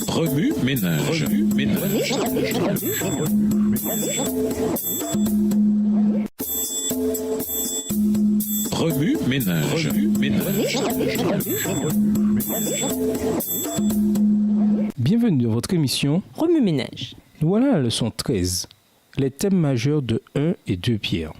Remue ménage. Remue ménage. Bienvenue dans votre émission Remue ménage. Nous voilà à la leçon 13, les thèmes majeurs de 1 et 2 Pierre.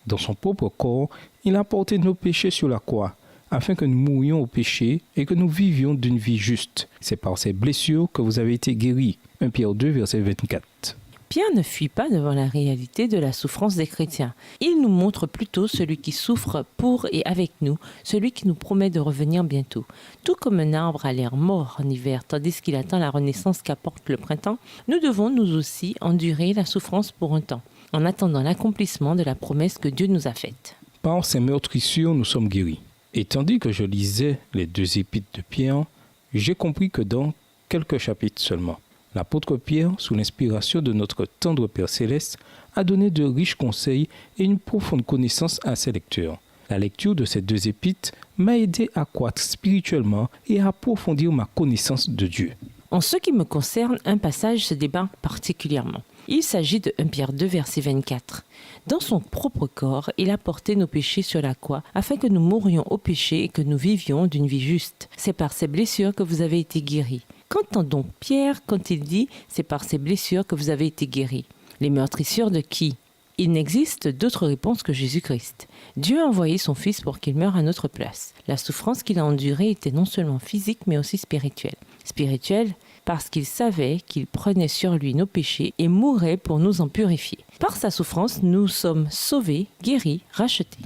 Dans son propre corps, il a porté nos péchés sur la croix, afin que nous mourions au péché et que nous vivions d'une vie juste. C'est par ces blessures que vous avez été guéris. 1 Pierre 2, verset 24. Pierre ne fuit pas devant la réalité de la souffrance des chrétiens. Il nous montre plutôt celui qui souffre pour et avec nous, celui qui nous promet de revenir bientôt. Tout comme un arbre a l'air mort en hiver, tandis qu'il attend la renaissance qu'apporte le printemps, nous devons nous aussi endurer la souffrance pour un temps, en attendant l'accomplissement de la promesse que Dieu nous a faite. Par ces meurtrissures, nous sommes guéris. Et tandis que je lisais les 2 épîtres de Pierre, j'ai compris que dans quelques chapitres seulement, l'apôtre Pierre, sous l'inspiration de notre tendre Père Céleste, a donné de riches conseils et une profonde connaissance à ses lecteurs. La lecture de ces 2 épîtres m'a aidé à croître spirituellement et à approfondir ma connaissance de Dieu. En ce qui me concerne, un passage se démarque particulièrement. Il s'agit de 1 Pierre 2, verset 24. Dans son propre corps, il a porté nos péchés sur la croix, afin que nous mourions au péché et que nous vivions d'une vie juste. C'est par ces blessures que vous avez été guéris. Qu'entend donc Pierre quand il dit « c'est par ces blessures que vous avez été guéris » ? Les meurtrissures de qui ? Il n'existe d'autre réponse que Jésus-Christ. Dieu a envoyé son Fils pour qu'il meure à notre place. La souffrance qu'il a endurée était non seulement physique, mais aussi spirituelle. Spirituelle parce qu'il savait qu'il prenait sur lui nos péchés et mourrait pour nous en purifier. Par sa souffrance, nous sommes sauvés, guéris, rachetés.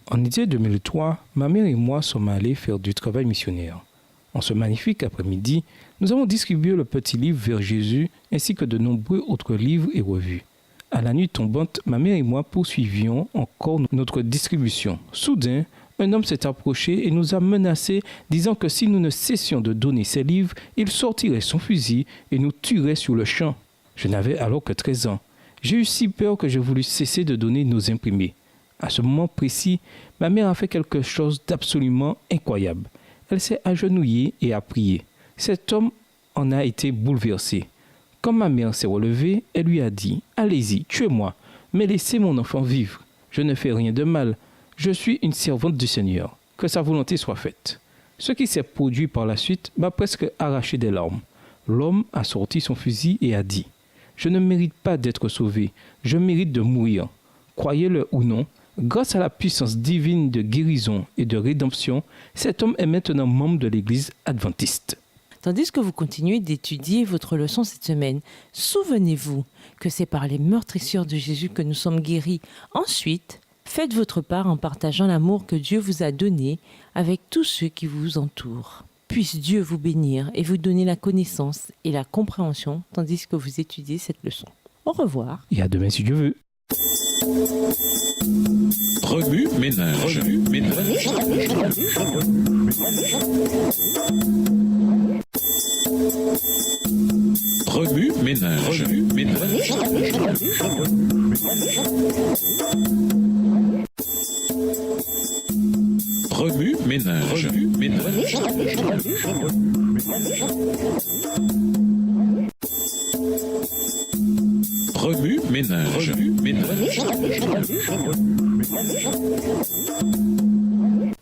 En été 2003, ma mère et moi sommes allés faire du travail missionnaire. En ce magnifique après-midi, nous avons distribué le petit livre Vers Jésus ainsi que de nombreux autres livres et revues. À la nuit tombante, ma mère et moi poursuivions encore notre distribution. Soudain, un homme s'est approché et nous a menacés, disant que si nous ne cessions de donner ces livres, il sortirait son fusil et nous tuerait sur le champ. Je n'avais alors que 13 ans. J'ai eu si peur que j'ai voulu cesser de donner nos imprimés. À ce moment précis, ma mère a fait quelque chose d'absolument incroyable. Elle s'est agenouillée et a prié. Cet homme en a été bouleversé. Quand ma mère s'est relevée, elle lui a dit « Allez-y, tuez-moi, mais laissez mon enfant vivre. Je ne fais rien de mal. Je suis une servante du Seigneur. Que sa volonté soit faite. » Ce qui s'est produit par la suite m'a presque arraché des larmes. L'homme a sorti son fusil et a dit « Je ne mérite pas d'être sauvé. Je mérite de mourir. » Croyez-le ou non, grâce à la puissance divine de guérison et de rédemption, cet homme est maintenant membre de l'Église adventiste. Tandis que vous continuez d'étudier votre leçon cette semaine, souvenez-vous que c'est par les meurtrissures de Jésus que nous sommes guéris. Ensuite, faites votre part en partageant l'amour que Dieu vous a donné avec tous ceux qui vous entourent. Puisse Dieu vous bénir et vous donner la connaissance et la compréhension tandis que vous étudiez cette leçon. Au revoir. Et à demain si Dieu veut. Remue ménage. Remue ménage. Remue ménage. Remue ménage.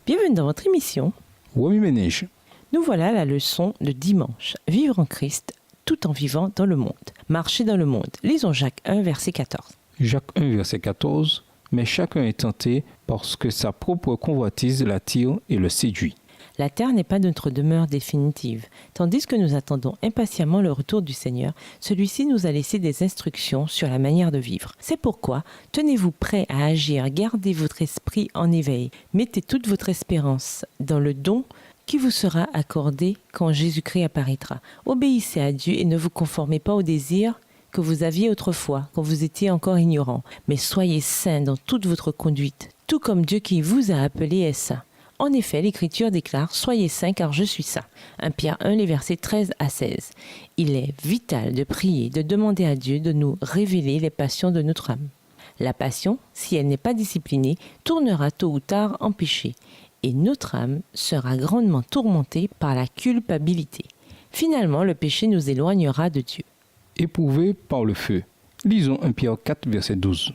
Bienvenue dans votre émission. Remue ménage. Nous voilà à la leçon de dimanche. Vivre en Christ tout en vivant dans le monde. Marcher dans le monde. Lisons Jacques 1, verset 14. Jacques 1, verset 14. Mais chacun est tenté parce que sa propre convoitise l'attire et le séduit. La terre n'est pas notre demeure définitive. Tandis que nous attendons impatiemment le retour du Seigneur, celui-ci nous a laissé des instructions sur la manière de vivre. C'est pourquoi, tenez-vous prêts à agir, gardez votre esprit en éveil, mettez toute votre espérance dans le don qui vous sera accordé quand Jésus-Christ apparaîtra. Obéissez à Dieu et ne vous conformez pas aux désirs que vous aviez autrefois, quand vous étiez encore ignorant, mais soyez saints dans toute votre conduite, tout comme Dieu qui vous a appelé est saint. En effet, l'Écriture déclare « Soyez saints car je suis saint ». 1 Pierre 1, les versets 13 à 16. Il est vital de prier, de demander à Dieu de nous révéler les passions de notre âme. La passion, si elle n'est pas disciplinée, tournera tôt ou tard en péché. et notre âme sera grandement tourmentée par la culpabilité. Finalement, le péché nous éloignera de Dieu. Éprouvés par le feu. Lisons 1 Pierre 4, verset 12.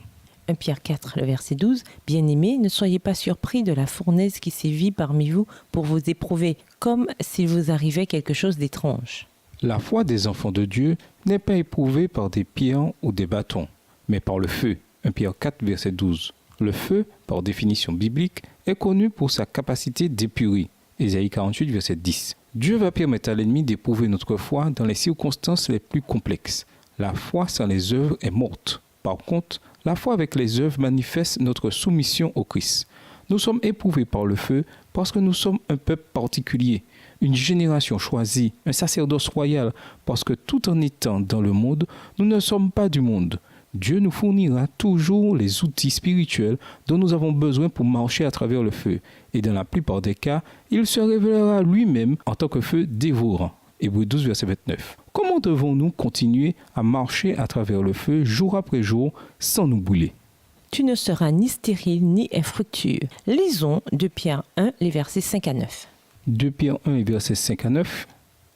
1 Pierre 4, le verset 12. « Bien-aimés, ne soyez pas surpris de la fournaise qui sévit parmi vous pour vous éprouver, comme s'il vous arrivait quelque chose d'étrange. » La foi des enfants de Dieu n'est pas éprouvée par des pierres ou des bâtons, mais par le feu. 1 Pierre 4, verset 12. Le feu, par définition biblique, est connu pour sa capacité d'épurer. Ésaïe 48, verset 10. Dieu va permettre à l'ennemi d'éprouver notre foi dans les circonstances les plus complexes. La foi sans les œuvres est morte. Par contre, la foi avec les œuvres manifeste notre soumission au Christ. Nous sommes éprouvés par le feu parce que nous sommes un peuple particulier, une génération choisie, un sacerdoce royal, parce que tout en étant dans le monde, nous ne sommes pas du monde. Dieu nous fournira toujours les outils spirituels dont nous avons besoin pour marcher à travers le feu. Et dans la plupart des cas, il se révélera lui-même en tant que feu dévorant. Hébreux 12, verset 29. Comment devons-nous continuer à marcher à travers le feu jour après jour sans nous brûler? Tu ne seras ni stérile ni infructueux. Lisons 2 Pierre 1, les versets 5 à 9. 2 Pierre 1, versets 5 à 9.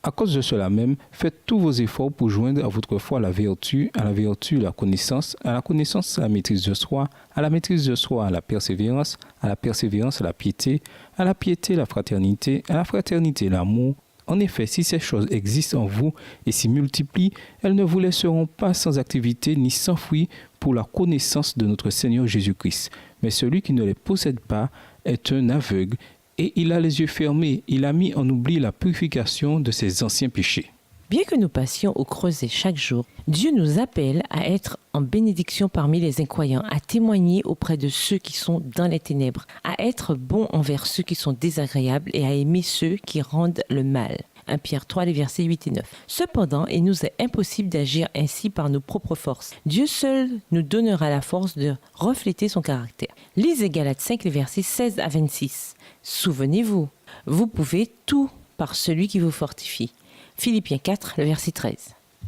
À cause de cela même, faites tous vos efforts pour joindre à votre foi la vertu, à la vertu la connaissance, à la connaissance la maîtrise de soi, à la maîtrise de soi la persévérance, à la persévérance la piété, à la piété la fraternité, à la fraternité l'amour. En effet, si ces choses existent en vous et s'y multiplient, elles ne vous laisseront pas sans activité ni sans fruit pour la connaissance de notre Seigneur Jésus-Christ. Mais celui qui ne les possède pas est un aveugle et il a les yeux fermés. Il a mis en oubli la purification de ses anciens péchés. Bien que nous passions au creuset chaque jour, Dieu nous appelle à être en bénédiction parmi les incroyants, à témoigner auprès de ceux qui sont dans les ténèbres, à être bons envers ceux qui sont désagréables et à aimer ceux qui rendent le mal. 1 Pierre 3, les versets 8 et 9. Cependant, il nous est impossible d'agir ainsi par nos propres forces. Dieu seul nous donnera la force de refléter son caractère. Lisez Galates 5, les versets 16 à 26. Souvenez-vous, vous pouvez tout par celui qui vous fortifie. Philippiens 4, le verset 13.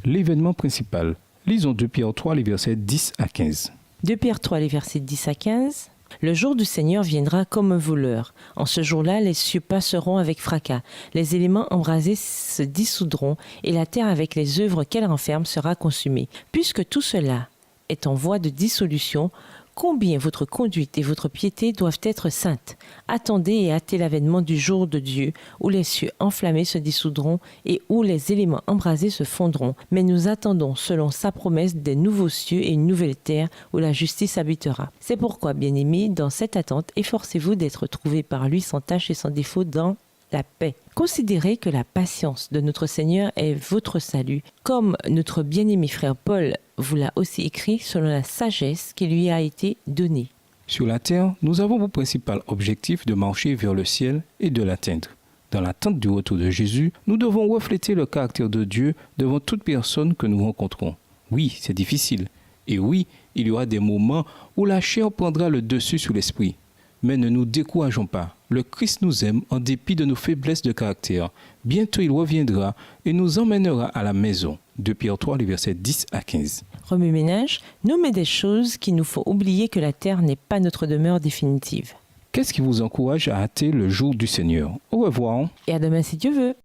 L'événement principal. Lisons 2 Pierre 3, les versets 10 à 15. 2 Pierre 3, les versets 10 à 15. Le jour du Seigneur viendra comme un voleur. En ce jour-là, les cieux passeront avec fracas. Les éléments embrasés se dissoudront et la terre avec les œuvres qu'elle renferme sera consumée. Puisque tout cela est en voie de dissolution, combien votre conduite et votre piété doivent être saintes. Attendez et hâtez l'avènement du jour de Dieu, où les cieux enflammés se dissoudront et où les éléments embrasés se fondront. Mais nous attendons, selon sa promesse, des nouveaux cieux et une nouvelle terre où la justice habitera. C'est pourquoi, bien-aimés, dans cette attente, efforcez-vous d'être trouvés par lui sans tache et sans défaut dans la paix. Considérez que la patience de notre Seigneur est votre salut, comme notre bien-aimé frère Paul vous l'a aussi écrit selon la sagesse qui lui a été donnée. Sur la terre, nous avons pour principal objectif de marcher vers le ciel et de l'atteindre. Dans l'attente du retour de Jésus, nous devons refléter le caractère de Dieu devant toute personne que nous rencontrons. Oui, c'est difficile. Et oui, il y aura des moments où la chair prendra le dessus sur l'esprit. Mais ne nous décourageons pas. Le Christ nous aime en dépit de nos faiblesses de caractère. Bientôt il reviendra et nous emmènera à la maison. 2 Pierre 3, les versets 10 à 15. Remue-ménage, nommez des choses qui nous font oublier que la terre n'est pas notre demeure définitive. Qu'est-ce qui vous encourage à hâter le jour du Seigneur? Au revoir. Et à demain si Dieu veut.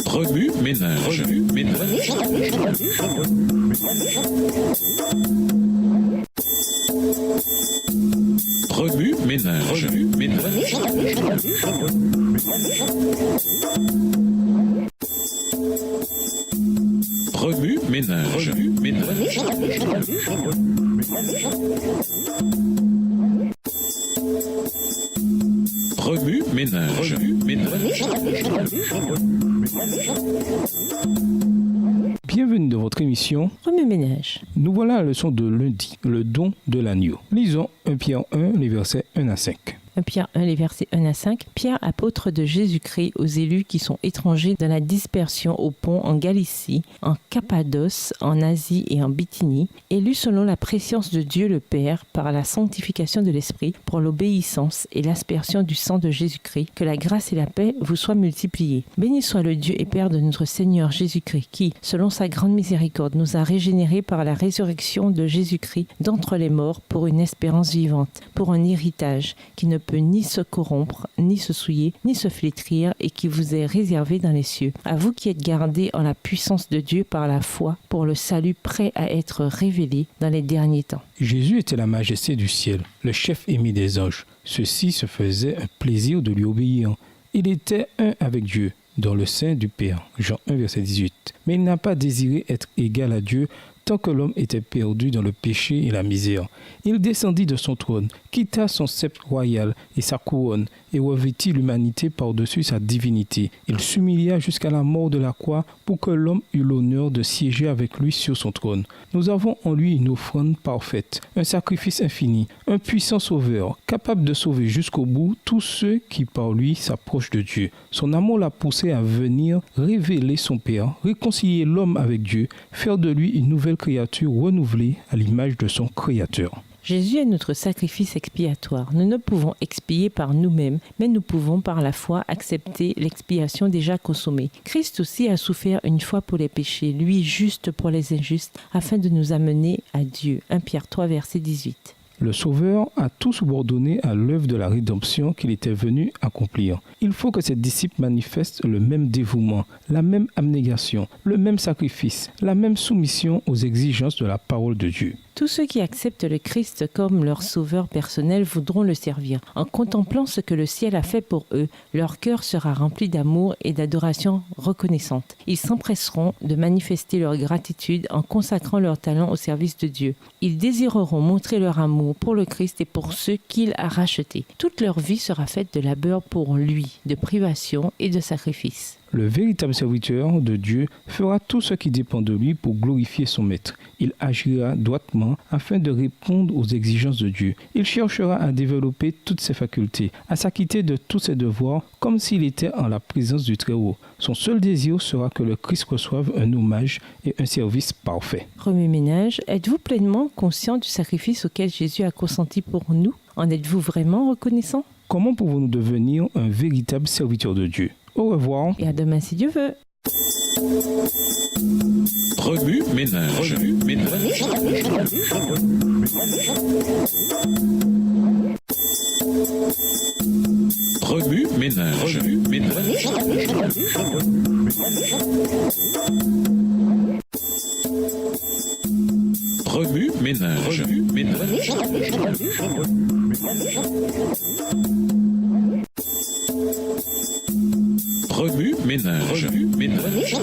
Remue-ménage. Remue-ménage. Remue-ménage. Remue-ménage. Bienvenue dans votre émission Remue-ménage. Nous voilà à la leçon de lundi, le don de l'agneau. Lisons 1 Pierre 1, les versets 1 à 5. 1 Pierre 1, les versets 1 à 5. Pierre, apôtre de Jésus-Christ, aux élus qui sont étrangers dans la dispersion au pont en Galicie, en Cappadoce, en Asie et en Bithynie, élus selon la préscience de Dieu le Père par la sanctification de l'Esprit pour l'obéissance et l'aspersion du sang de Jésus-Christ, que la grâce et la paix vous soient multipliées. Béni soit le Dieu et Père de notre Seigneur Jésus-Christ qui, selon sa grande miséricorde, nous a régénérés par la résurrection de Jésus-Christ d'entre les morts pour une espérance vivante, pour un héritage qui ne peut ni se corrompre, ni se souiller, ni se flétrir et qui vous est réservé dans les cieux. À vous qui êtes gardés en la puissance de Dieu par la foi pour le salut prêt à être révélé dans les derniers temps. Jésus était la majesté du ciel, le chef aimé des anges. Ceux-ci se faisaient un plaisir de lui obéir. Il était un avec Dieu, dans le sein du Père. Jean 1, verset 18. Mais il n'a pas désiré être égal à Dieu tant que l'homme était perdu dans le péché et la misère. Il descendit de son trône, quitta son sceptre royal et sa couronne, et revêtit l'humanité par-dessus sa divinité. Il s'humilia jusqu'à la mort de la croix pour que l'homme eût l'honneur de siéger avec lui sur son trône. Nous avons en lui une offrande parfaite, un sacrifice infini, un puissant sauveur, capable de sauver jusqu'au bout tous ceux qui par lui s'approchent de Dieu. Son amour l'a poussé à venir révéler son Père, réconcilier l'homme avec Dieu, faire de lui une nouvelle créature renouvelée à l'image de son Créateur. Jésus est notre sacrifice expiatoire. Nous ne pouvons expier par nous-mêmes, mais nous pouvons par la foi accepter l'expiation déjà consommée. Christ aussi a souffert une fois pour les péchés, lui juste pour les injustes, afin de nous amener à Dieu. 1 Pierre 3, verset 18. Le Sauveur a tout subordonné à l'œuvre de la rédemption qu'il était venu accomplir. Il faut que ses disciples manifestent le même dévouement, la même abnégation, le même sacrifice, la même soumission aux exigences de la parole de Dieu. Tous ceux qui acceptent le Christ comme leur sauveur personnel voudront le servir. En contemplant ce que le ciel a fait pour eux, leur cœur sera rempli d'amour et d'adoration reconnaissante. Ils s'empresseront de manifester leur gratitude en consacrant leur talent au service de Dieu. Ils désireront montrer leur amour pour le Christ et pour ceux qu'il a rachetés. Toute leur vie sera faite de labeur pour lui, de privation et de sacrifice. Le véritable serviteur de Dieu fera tout ce qui dépend de lui pour glorifier son maître. Il agira droitement afin de répondre aux exigences de Dieu. Il cherchera à développer toutes ses facultés, à s'acquitter de tous ses devoirs comme s'il était en la présence du Très-Haut. Son seul désir sera que le Christ reçoive un hommage et un service parfait. Remue-ménage, êtes-vous pleinement conscient du sacrifice auquel Jésus a consenti pour nous? En êtes-vous vraiment reconnaissant? Comment pouvons-nous devenir un véritable serviteur de Dieu? Au revoir. Et à demain si Dieu veut. Remue-ménage. Remue-ménage. Remue-ménage. Remue-ménage.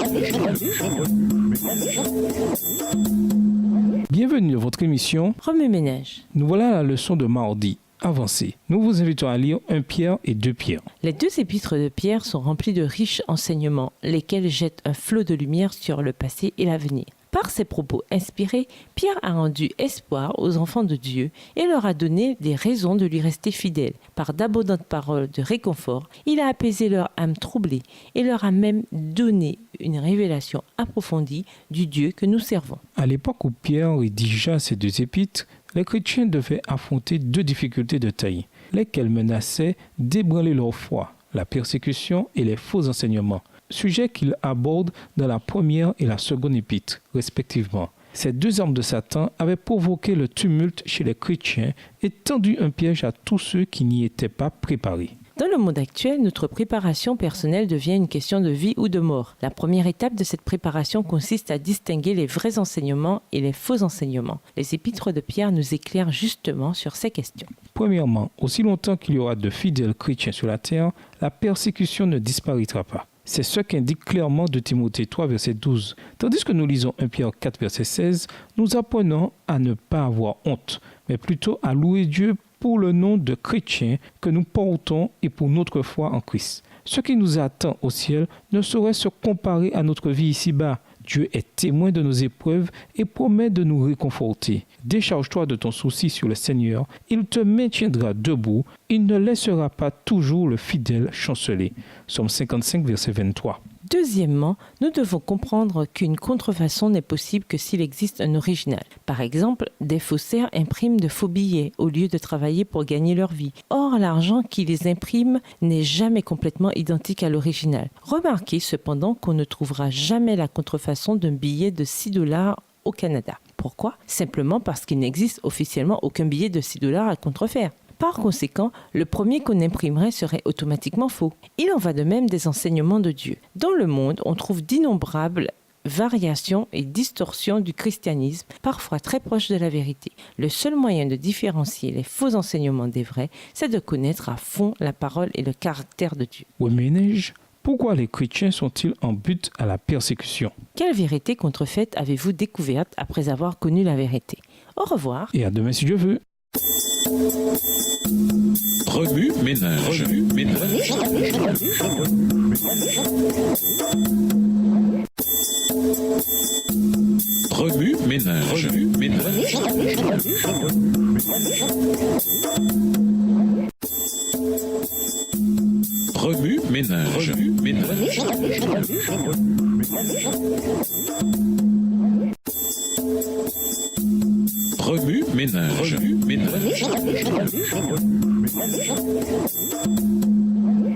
Bienvenue dans votre émission Remue-ménage. Nous voilà à la leçon de mardi. Avancez. Nous vous invitons à lire 1 Pierre et 2 Pierre. Les deux épîtres de Pierre sont remplis de riches enseignements, lesquels jettent un flot de lumière sur le passé et l'avenir. Par ses propos inspirés, Pierre a rendu espoir aux enfants de Dieu et leur a donné des raisons de lui rester fidèles. Par d'abondantes paroles de réconfort, il a apaisé leur âme troublée et leur a même donné une révélation approfondie du Dieu que nous servons. À l'époque où Pierre rédigea ces deux épîtres, les chrétiens devaient affronter deux difficultés de taille, lesquelles menaçaient d'ébranler leur foi, la persécution et les faux enseignements. Sujet qu'il aborde dans la première et la seconde épître, respectivement. Ces deux armes de Satan avaient provoqué le tumulte chez les chrétiens et tendu un piège à tous ceux qui n'y étaient pas préparés. Dans le monde actuel, notre préparation personnelle devient une question de vie ou de mort. La première étape de cette préparation consiste à distinguer les vrais enseignements et les faux enseignements. Les épîtres de Pierre nous éclairent justement sur ces questions. Premièrement, aussi longtemps qu'il y aura de fidèles chrétiens sur la terre, la persécution ne disparaîtra pas. C'est ce qu'indique clairement 2 Timothée 3, verset 12. Tandis que nous lisons 1 Pierre 4, verset 16, nous apprenons à ne pas avoir honte, mais plutôt à louer Dieu pour le nom de chrétien que nous portons et pour notre foi en Christ. Ce qui nous attend au ciel ne saurait se comparer à notre vie ici-bas. Dieu est témoin de nos épreuves et promet de nous réconforter. Décharge-toi de ton souci sur le Seigneur, il te maintiendra debout, il ne laissera pas toujours le fidèle chanceler. Psaume 55, verset 23. Deuxièmement, nous devons comprendre qu'une contrefaçon n'est possible que s'il existe un original. Par exemple, des faussaires impriment de faux billets au lieu de travailler pour gagner leur vie. Or, l'argent qui les imprime n'est jamais complètement identique à l'original. Remarquez cependant qu'on ne trouvera jamais la contrefaçon d'un billet de $6 au Canada. Pourquoi ? Simplement parce qu'il n'existe officiellement aucun billet de $6 à contrefaire. Par conséquent, le premier qu'on imprimerait serait automatiquement faux. Il en va de même des enseignements de Dieu. Dans le monde, on trouve d'innombrables variations et distorsions du christianisme, parfois très proches de la vérité. Le seul moyen de différencier les faux enseignements des vrais, c'est de connaître à fond la parole et le caractère de Dieu. Oui, Ménage, pourquoi les chrétiens sont-ils en but à la persécution? Quelle vérité contrefaite avez-vous découverte après avoir connu la vérité? Au revoir. Et à demain si Dieu veut. Remue ménage. Remue ménage. Remue ménage. Remue ménage.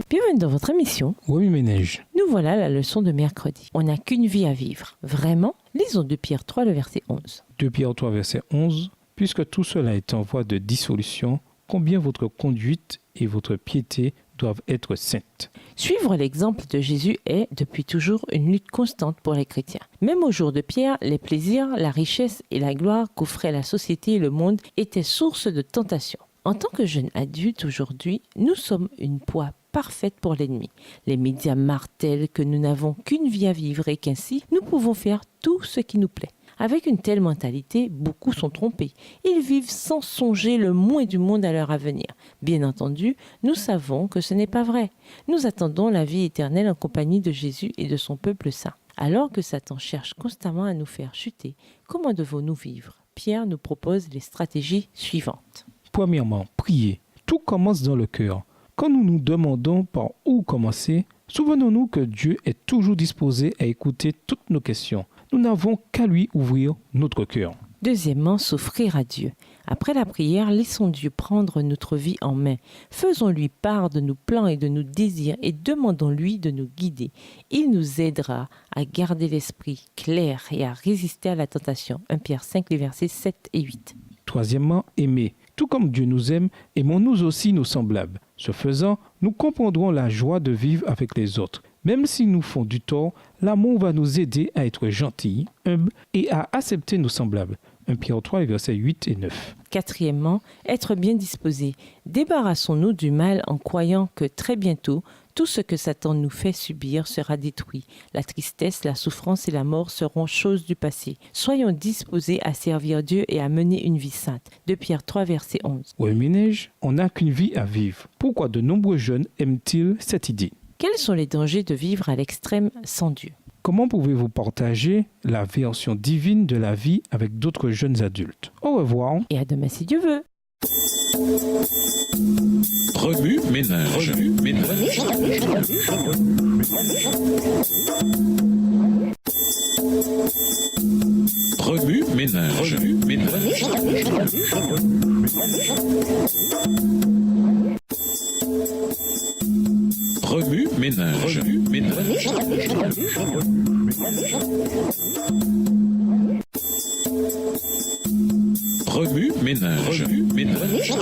Bienvenue dans votre émission. Oui, Ménage. Nous voilà à la leçon de mercredi. On n'a qu'une vie à vivre. Vraiment? Lisons 2 Pierre 3, le verset 11. 2 Pierre 3, verset 11. Puisque tout cela est en voie de dissolution, combien votre conduite et votre piété doivent être saintes. Suivre l'exemple de Jésus est, depuis toujours, une lutte constante pour les chrétiens. Même au jour de Pierre, les plaisirs, la richesse et la gloire qu'offraient la société et le monde étaient source de tentation. En tant que jeunes adultes aujourd'hui, nous sommes une proie parfaite pour l'ennemi. Les médias martèlent que nous n'avons qu'une vie à vivre et qu'ainsi, nous pouvons faire tout ce qui nous plaît. Avec une telle mentalité, beaucoup sont trompés. Ils vivent sans songer le moins du monde à leur avenir. Bien entendu, nous savons que ce n'est pas vrai. Nous attendons la vie éternelle en compagnie de Jésus et de son peuple saint. Alors que Satan cherche constamment à nous faire chuter, comment devons-nous vivre? Pierre nous propose les stratégies suivantes. Premièrement, prier. Tout commence dans le cœur. Quand nous nous demandons par où commencer, souvenons-nous que Dieu est toujours disposé à écouter toutes nos questions. Nous n'avons qu'à lui ouvrir notre cœur. Deuxièmement, s'offrir à Dieu. Après la prière, laissons Dieu prendre notre vie en main. Faisons-lui part de nos plans et de nos désirs et demandons-lui de nous guider. Il nous aidera à garder l'esprit clair et à résister à la tentation. 1 Pierre 5, les versets 7 et 8. Troisièmement, aimer. Tout comme Dieu nous aime, aimons-nous aussi nos semblables. Ce faisant, nous comprendrons la joie de vivre avec les autres. Même s'ils nous font du tort, l'amour va nous aider à être gentils, humbles et à accepter nos semblables. 1 Pierre 3, versets 8 et 9. Quatrièmement, être bien disposé. Débarrassons-nous du mal en croyant que très bientôt, tout ce que Satan nous fait subir sera détruit. La tristesse, la souffrance et la mort seront choses du passé. Soyons disposés à servir Dieu et à mener une vie sainte. 2 Pierre 3, verset 11. Oui, Ménage, on n'a qu'une vie à vivre. Pourquoi de nombreux jeunes aiment-ils cette idée? Quels sont les dangers de vivre à l'extrême sans Dieu? Comment pouvez-vous partager la version divine de la vie avec d'autres jeunes adultes? Au revoir. Et à demain si Dieu veut. Remue ménage. Remue ménage. Remue ménage. Remue ménage.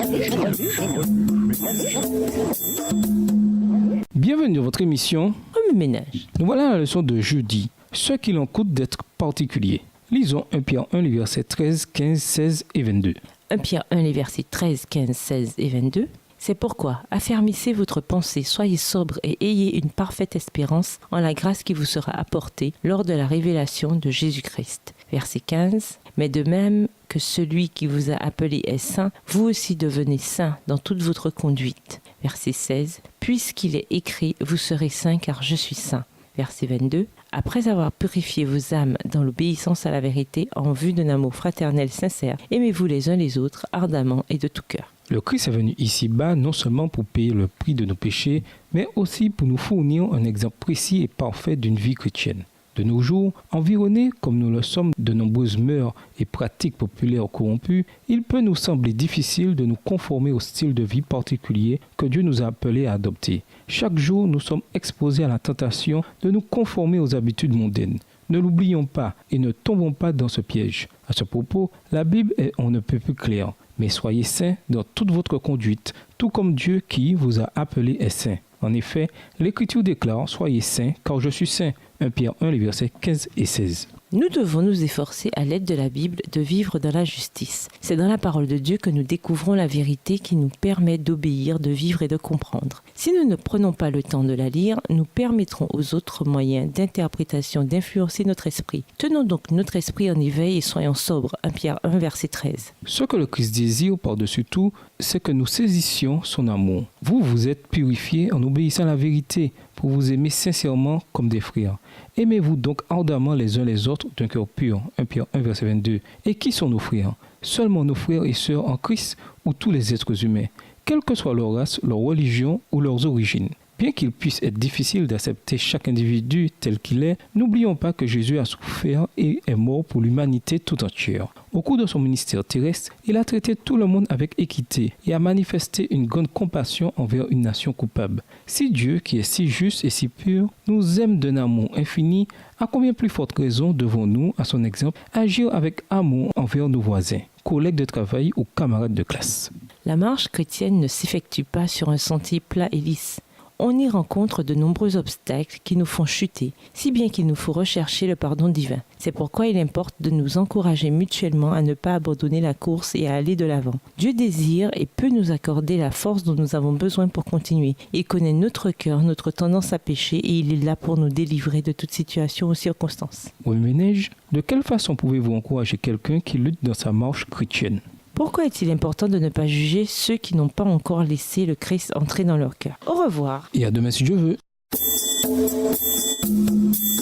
Bienvenue dans votre émission. Remue ménage. Nous voilà à la leçon de jeudi. Ce qu'il en coûte d'être particulier. Lisons 1 Pierre 1, les versets 13, 15, 16 et 22. 1 Pierre 1, les versets 13, 15, 16 et 22. C'est pourquoi, affermissez votre pensée, soyez sobre et ayez une parfaite espérance en la grâce qui vous sera apportée lors de la révélation de Jésus-Christ. Verset 15. Mais de même que celui qui vous a appelé est saint, vous aussi devenez saints dans toute votre conduite. Verset 16. Puisqu'il est écrit, vous serez saints car je suis saint. Verset 22. Après avoir purifié vos âmes dans l'obéissance à la vérité en vue d'un amour fraternel sincère, aimez-vous les uns les autres ardemment et de tout cœur. Le Christ est venu ici-bas non seulement pour payer le prix de nos péchés, mais aussi pour nous fournir un exemple précis et parfait d'une vie chrétienne. De nos jours, environnés comme nous le sommes de nombreuses mœurs et pratiques populaires corrompues, il peut nous sembler difficile de nous conformer au style de vie particulier que Dieu nous a appelés à adopter. Chaque jour, nous sommes exposés à la tentation de nous conformer aux habitudes mondaines. Ne l'oublions pas et ne tombons pas dans ce piège. À ce propos, la Bible est on ne peut plus claire. Mais soyez saints dans toute votre conduite, tout comme Dieu qui vous a appelé est saint. En effet, l'Écriture déclare « Soyez saints, car je suis saint ». 1 Pierre 1, les versets 15 et 16. Nous devons nous efforcer à l'aide de la Bible de vivre dans la justice. C'est dans la parole de Dieu que nous découvrons la vérité qui nous permet d'obéir, de vivre et de comprendre. Si nous ne prenons pas le temps de la lire, nous permettrons aux autres moyens d'interprétation d'influencer notre esprit. Tenons donc notre esprit en éveil et soyons sobres. 1 Pierre 1, verset 13. Ce que le Christ désire par-dessus tout, c'est que nous saisissions son amour. Vous vous êtes purifiés en obéissant à la vérité pour vous aimer sincèrement comme des frères. Aimez-vous donc ardemment les uns les autres d'un cœur pur. 1 Pierre 1, verset 22. Et qui sont nos frères? Seulement nos frères et sœurs en Christ ou tous les êtres humains, quelle que soit leur race, leur religion ou leurs origines. Bien qu'il puisse être difficile d'accepter chaque individu tel qu'il est, n'oublions pas que Jésus a souffert et est mort pour l'humanité tout entière. Au cours de son ministère terrestre, il a traité tout le monde avec équité et a manifesté une grande compassion envers une nation coupable. Si Dieu, qui est si juste et si pur, nous aime d'un amour infini, à combien plus forte raison devons-nous, à son exemple, agir avec amour envers nos voisins, collègues de travail ou camarades de classe? La marche chrétienne ne s'effectue pas sur un sentier plat et lisse. On y rencontre de nombreux obstacles qui nous font chuter, si bien qu'il nous faut rechercher le pardon divin. C'est pourquoi il importe de nous encourager mutuellement à ne pas abandonner la course et à aller de l'avant. Dieu désire et peut nous accorder la force dont nous avons besoin pour continuer. Il connaît notre cœur, notre tendance à pécher et il est là pour nous délivrer de toute situation ou circonstance. Oui, Ménage, de quelle façon pouvez-vous encourager quelqu'un qui lutte dans sa marche chrétienne? Pourquoi est-il important de ne pas juger ceux qui n'ont pas encore laissé le Christ entrer dans leur cœur? Au revoir. Et à demain si Dieu veut.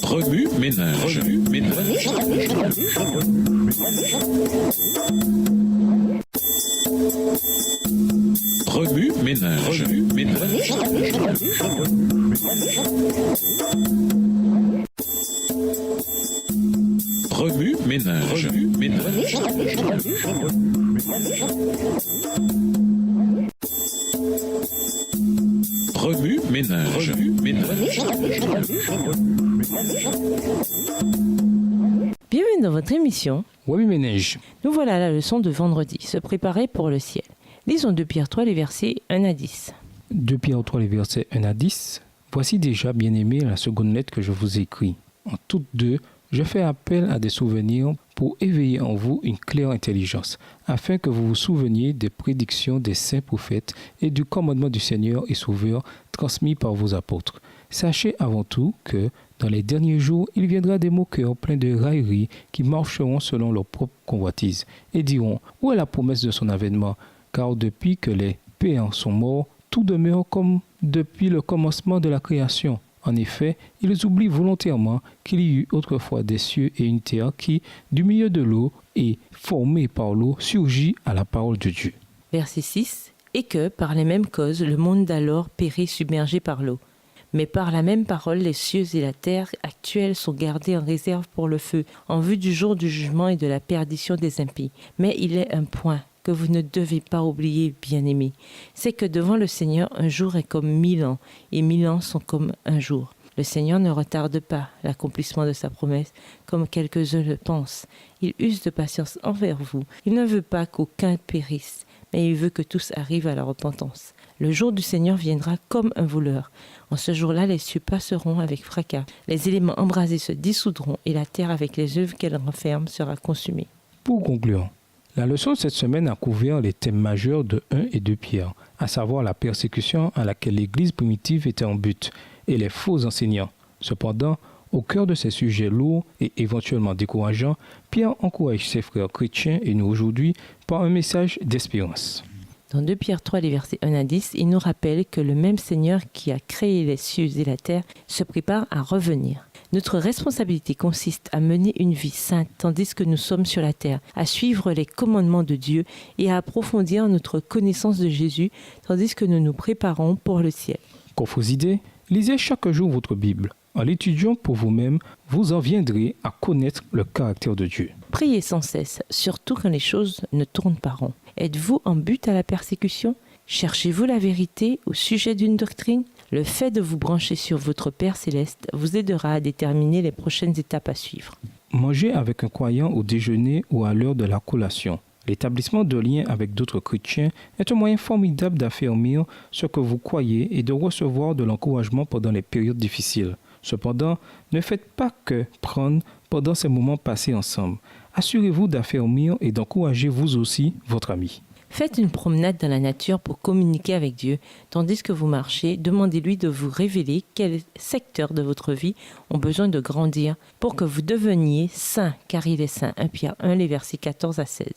Remue ménage. Remue ménage. Remue ménage. Remue ménage. Bienvenue dans votre émission. Oui, Ménage. Nous voilà à la leçon de vendredi, se préparer pour le ciel. Lisons 2 Pierre 3, les versets 1 à 10. 2 Pierre 3, les versets 1 à 10. Voici déjà, bien-aimés, la seconde lettre que je vous écris. En toutes deux, je fais appel à des souvenirs pour éveiller en vous une claire intelligence, afin que vous vous souveniez des prédictions des saints prophètes et du commandement du Seigneur et Sauveur transmis par vos apôtres. Sachez avant tout que, dans les derniers jours, il viendra des moqueurs pleins de railleries qui marcheront selon leur propre convoitise et diront « Où est la promesse de son avènement ?» Car depuis que les péants sont morts, tout demeure comme depuis le commencement de la création. En effet, ils oublient volontairement qu'il y eut autrefois des cieux et une terre qui, du milieu de l'eau et formée par l'eau, surgit à la parole de Dieu. Verset 6. Et que, par les mêmes causes, le monde d'alors périt submergé par l'eau. Mais par la même parole, les cieux et la terre actuels sont gardés en réserve pour le feu, en vue du jour du jugement et de la perdition des impies. Mais il est un point que vous ne devez pas oublier, bien-aimés, c'est que devant le Seigneur, un jour est comme 1000 ans, et 1000 ans sont comme un jour. Le Seigneur ne retarde pas l'accomplissement de sa promesse, comme quelques-uns le pensent. Il use de patience envers vous. Il ne veut pas qu'aucun périsse, mais il veut que tous arrivent à la repentance. Le jour du Seigneur viendra comme un voleur. En ce jour-là, les cieux passeront avec fracas, les éléments embrasés se dissoudront, et la terre avec les œuvres qu'elle renferme sera consumée. Pour conclure, la leçon de cette semaine a couvert les thèmes majeurs de 1 et 2 Pierre, à savoir la persécution à laquelle l'Église primitive était en but et les faux enseignants. Cependant, au cœur de ces sujets lourds et éventuellement décourageants, Pierre encourage ses frères chrétiens et nous aujourd'hui par un message d'espérance. Dans 2 Pierre 3, les versets 1 à 10, il nous rappelle que le même Seigneur qui a créé les cieux et la terre se prépare à revenir. Notre responsabilité consiste à mener une vie sainte tandis que nous sommes sur la terre, à suivre les commandements de Dieu et à approfondir notre connaissance de Jésus tandis que nous nous préparons pour le ciel. Pour vos idées, lisez chaque jour votre Bible. En l'étudiant pour vous-même, vous en viendrez à connaître le caractère de Dieu. Priez sans cesse, surtout quand les choses ne tournent pas rond. Êtes-vous en but à la persécution? Cherchez-vous la vérité au sujet d'une doctrine? Le fait de vous brancher sur votre Père céleste vous aidera à déterminer les prochaines étapes à suivre. Mangez avec un croyant au déjeuner ou à l'heure de la collation. L'établissement de liens avec d'autres chrétiens est un moyen formidable d'affermir ce que vous croyez et de recevoir de l'encouragement pendant les périodes difficiles. Cependant, ne faites pas que prendre pendant ces moments passés ensemble. Assurez-vous d'affermir et d'encourager vous aussi votre ami. Faites une promenade dans la nature pour communiquer avec Dieu. Tandis que vous marchez, demandez-lui de vous révéler quels secteurs de votre vie ont besoin de grandir pour que vous deveniez saints, car il est saint. 1 Pierre 1, les versets 14 à 16.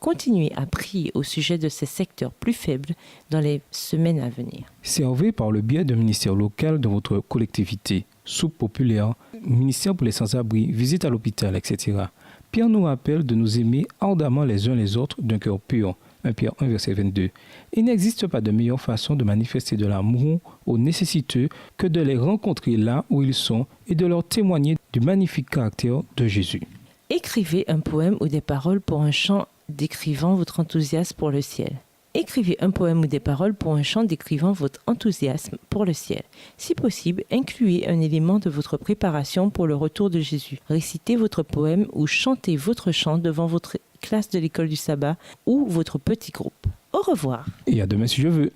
Continuez à prier au sujet de ces secteurs plus faibles dans les semaines à venir. Servez par le biais d'un ministère local de votre collectivité, soupe populaire, ministère pour les sans-abri, visite à l'hôpital, etc. Pierre nous rappelle de nous aimer ardemment les uns les autres d'un cœur pur. 1 Pierre 1, verset 22. Il n'existe pas de meilleure façon de manifester de l'amour aux nécessiteux que de les rencontrer là où ils sont et de leur témoigner du magnifique caractère de Jésus. Écrivez un poème ou des paroles pour un chant décrivant votre enthousiasme pour le ciel. Écrivez un poème ou des paroles pour un chant décrivant votre enthousiasme pour le ciel. Si possible, incluez un élément de votre préparation pour le retour de Jésus. Récitez votre poème ou chantez votre chant devant votre classe de l'école du sabbat ou votre petit groupe. Au revoir. Et à demain si je veux.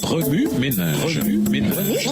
Remue-ménage. Remue-ménage.